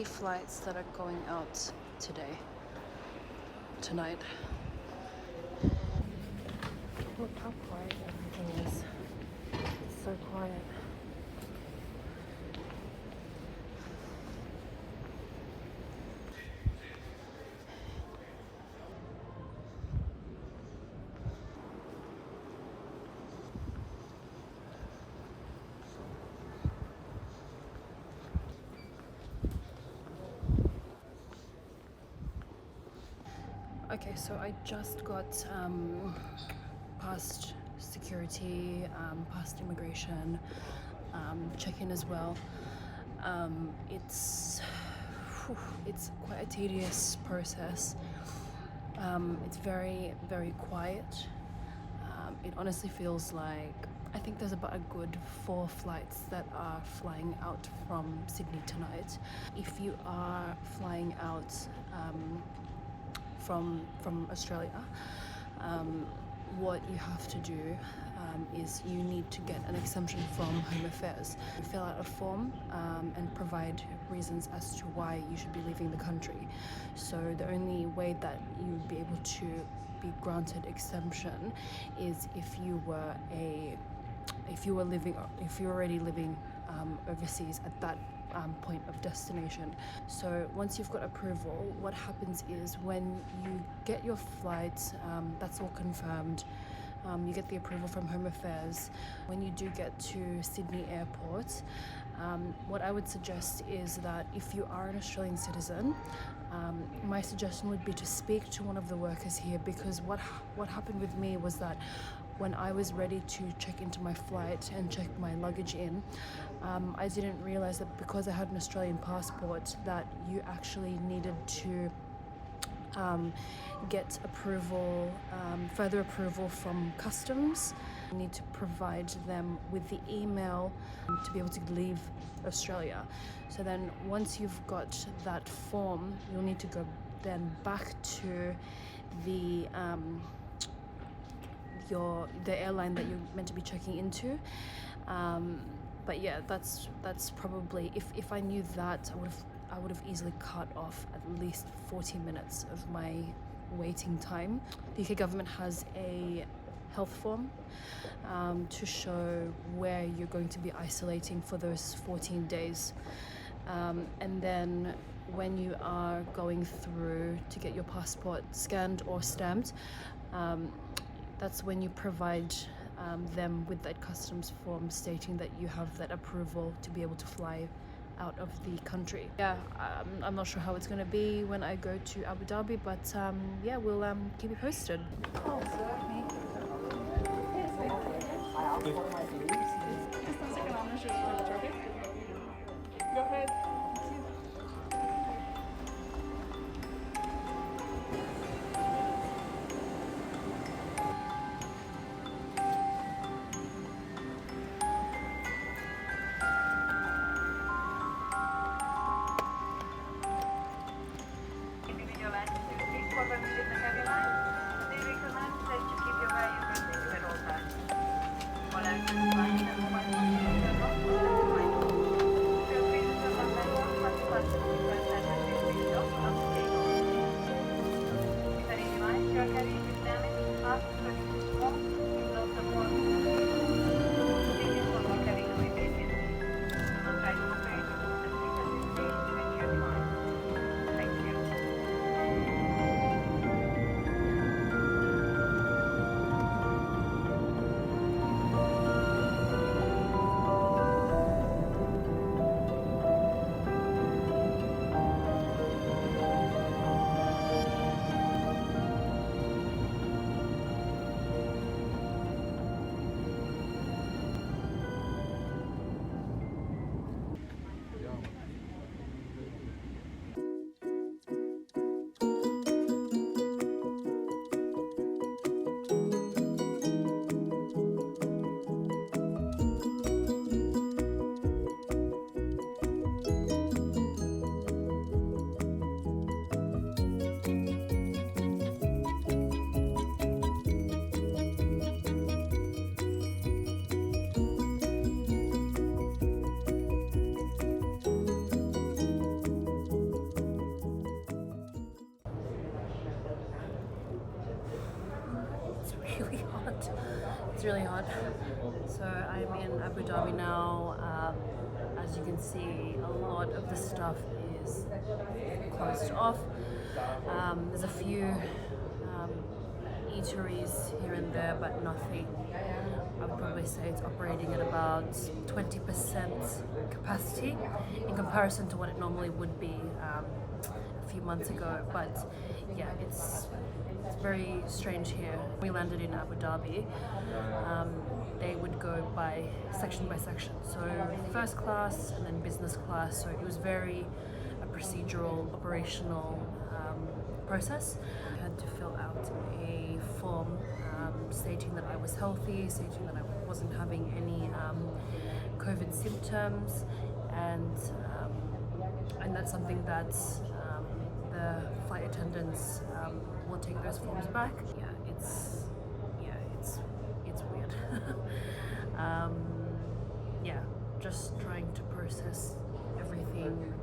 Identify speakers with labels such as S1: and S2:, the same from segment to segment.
S1: 3 flights that are going out tonight. Look how quiet everything is. It's so quiet. Okay, so I just got past security, past immigration, check-in as well. It's quite a tedious process. It's very, very quiet. It honestly feels like I think there's about a good 4 flights that are flying out from Sydney tonight. If you are flying out from Australia, what you have to do is you need to get an exemption from Home Affairs. You fill out a form and provide reasons as to why you should be leaving the country. So the only way that you would be able to be granted exemption is if you were already living overseas at that point of destination. So once you've got approval, what happens is when you get your flight, that's all confirmed, you get the approval from Home Affairs. When you do get to Sydney Airport, what I would suggest is that if you are an Australian citizen, my suggestion would be to speak to one of the workers here, because what happened with me was that when I was ready to check into my flight and check my luggage in, I didn't realize that because I had an Australian passport that you actually needed to get approval, further approval from customs. You need to provide them with the email to be able to leave Australia. So then once you've got that form, you'll need to go then back to the airline that you're meant to be checking into. But yeah, that's probably, if I knew that, I would have easily cut off at least 40 minutes of my waiting time. The UK government has a health form to show where you're going to be isolating for those 14 days. And then when you are going through to get your passport scanned or stamped, that's when you provide them with that customs form stating that you have that approval to be able to fly out of the country. Yeah, I'm not sure how it's going to be when I go to Abu Dhabi, but yeah, we'll keep you posted. Oh, go ahead. It's really hot. So I'm in Abu Dhabi now. As you can see, a lot of the stuff is closed off. There's a few eateries here and there, but nothing. I would probably say it's operating at about 20% capacity in comparison to what it normally would be a few months ago. But yeah, it's very strange here. We landed in Abu Dhabi. They would go by section, so first class and then business class. So it was very a procedural, operational process. I had to fill out a form stating that I was healthy, stating that I wasn't having any COVID symptoms, and that's something that the flight attendants will take those forms back. It's weird. Yeah, just trying to process everything.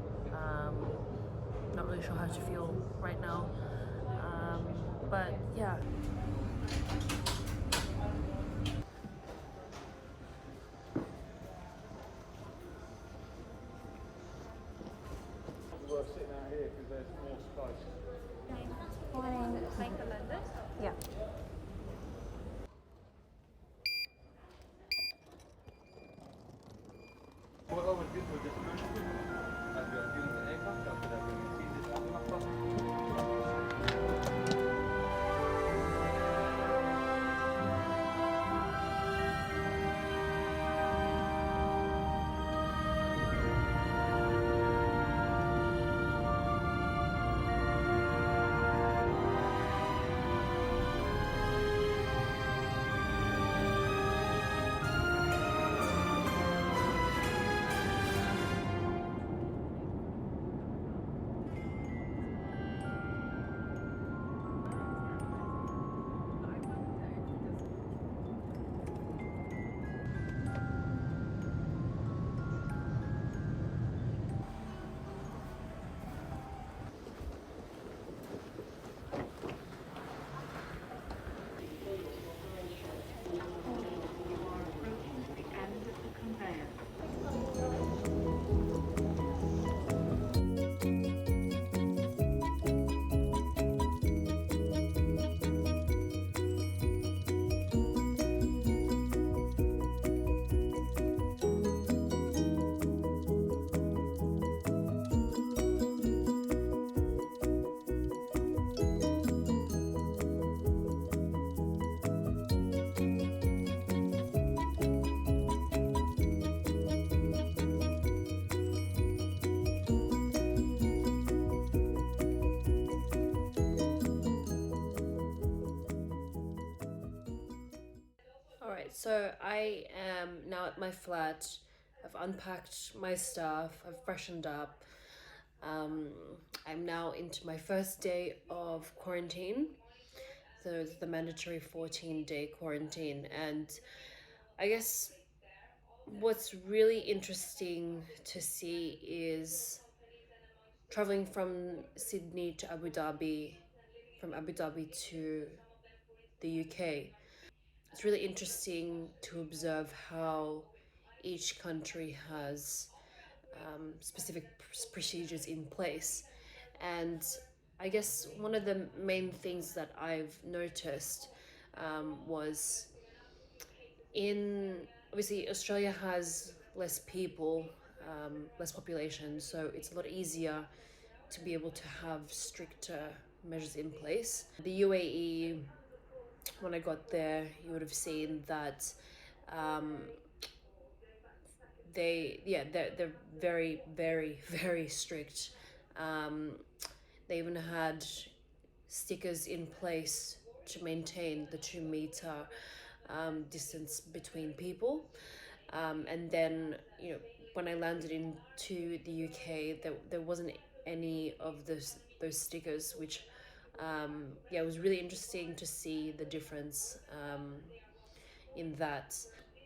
S1: Not really sure how to feel right now, but yeah.
S2: We're sitting out here because there's more space.
S1: Make the lenders? Yeah.
S2: What I would do for this country, as we are doing the aircraft, after that we will see this aircraft.
S1: Alright, so I am now at my flat. I've unpacked my stuff, I've freshened up. I'm now into my first day of quarantine. So it's the mandatory 14-day quarantine. And I guess what's really interesting to see is traveling from Sydney to Abu Dhabi, from Abu Dhabi to the UK. It's really interesting to observe how each country has specific procedures in place. And I guess one of the main things that I've noticed was obviously Australia has less people, less population, so it's a lot easier to be able to have stricter measures in place. The UAE, when I got there, you would have seen that they're very, very, very strict. They even had stickers in place to maintain the 2 meter distance between people. And then, when I landed into the UK, there wasn't any of those stickers, which it was really interesting to see the difference in that.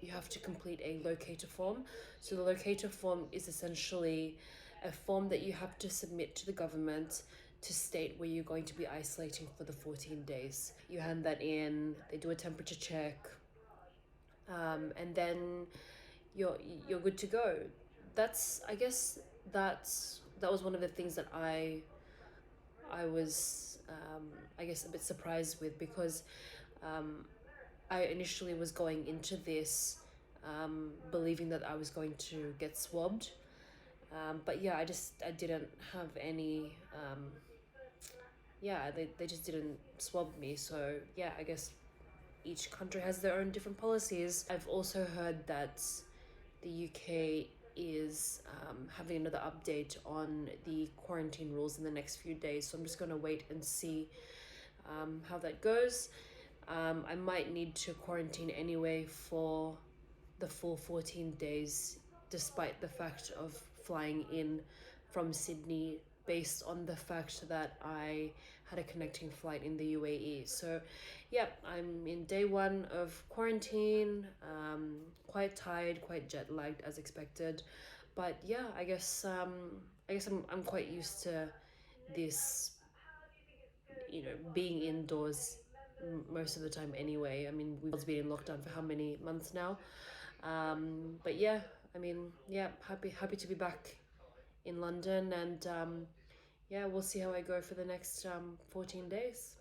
S1: You have to complete a locator form. So the locator form is essentially a form that you have to submit to the government to state where you're going to be isolating for the 14 days. You hand that in, they do a temperature check, and then you're good to go. That's I guess that was one of the things that I was I guess a bit surprised with, because I initially was going into this believing that I was going to get swabbed, but yeah, I didn't have any yeah, they just didn't swab me. So yeah, I guess each country has their own different policies. I've also heard that the UK is having another update on the quarantine rules in the next few days. So I'm just going to wait and see how that goes. I might need to quarantine anyway for the full 14 days, despite the fact of flying in from Sydney, based on the fact that I had a connecting flight in the UAE. So, yeah, I'm in day one of quarantine, quite tired, quite jet lagged as expected. But yeah, I guess I'm quite used to this, being indoors most of the time anyway. I mean, we've been in lockdown for how many months now? But yeah, I mean, yeah, happy to be back in London, and yeah, we'll see how I go for the next 14 days.